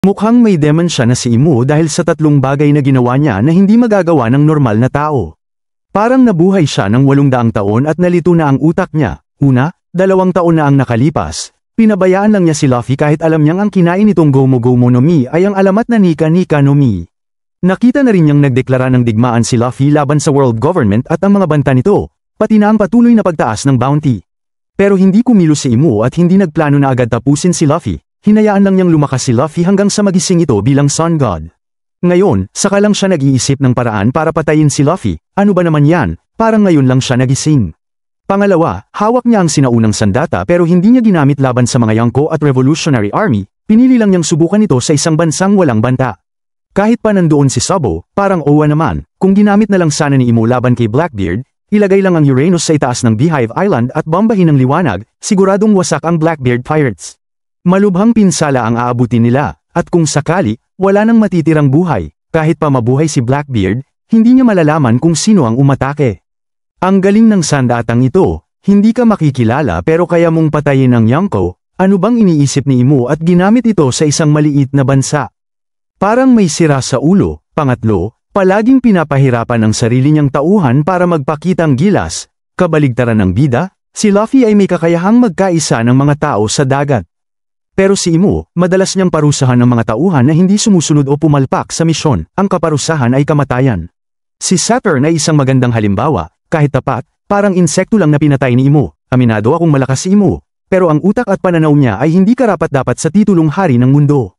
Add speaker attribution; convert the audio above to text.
Speaker 1: Mukhang may demensya na si Imu dahil sa tatlong bagay na ginawa niya na hindi magagawa ng normal na tao. Parang nabuhay siya ng 800 taon at nalito na ang utak niya. Una, 2 taon na ang nakalipas. Pinabayaan lang niya si Luffy kahit alam niyang ang kinain nitong Gomu Gomu no Mi ay ang alamat na Nika Nika no Mi. Nakita na rin niyang nagdeklara ng digmaan si Luffy laban sa world government at ang mga banta nito, pati na ang patuloy na pagtaas ng bounty. Pero hindi kumilos si Imu at hindi nagplano na agad tapusin si Luffy, hinayaan lang niyang lumakas si Luffy hanggang sa magising ito bilang Sun God. Ngayon, saka lang siya nag-iisip ng paraan para patayin si Luffy, ano ba naman yan, parang ngayon lang siya nagising. Pangalawa, hawak niya ang sinaunang sandata pero hindi niya ginamit laban sa mga Yonko at Revolutionary Army, pinili lang niyang subukan ito sa isang bansang walang banta. Kahit pa nandoon si Sabo, parang owa naman, kung ginamit na lang sana ni Imu laban kay Blackbeard, ilagay lang ang Uranus sa itaas ng Beehive Island at bombahin ng liwanag, siguradong wasak ang Blackbeard Pirates. Malubhang pinsala ang aabutin nila, at kung sakali, wala nang matitirang buhay, kahit pa mabuhay si Blackbeard, hindi niya malalaman kung sino ang umatake. Ang galing ng sandatang ito, hindi ka makikilala pero kaya mong patayin ang Yonko, ano bang iniisip ni Imu at ginamit ito sa isang maliit na bansa? Parang may sira sa ulo. Pangatlo, palaging pinapahirapan ang sarili niyang tauhan para magpakitang gilas, kabaligtaran ng bida, si Luffy ay may kakayahang magkaisa ng mga tao sa dagat. Pero si Imu, madalas niyang parusahan ng mga tauhan na hindi sumusunod o pumalpak sa misyon, ang kaparusahan ay kamatayan. Si Saturn ay isang magandang halimbawa, kahit tapat, parang insekto lang na pinatay ni Imu. Aminado akong malakas si Imu, pero ang utak at pananaw niya ay hindi karapat-dapat sa titulong hari ng mundo.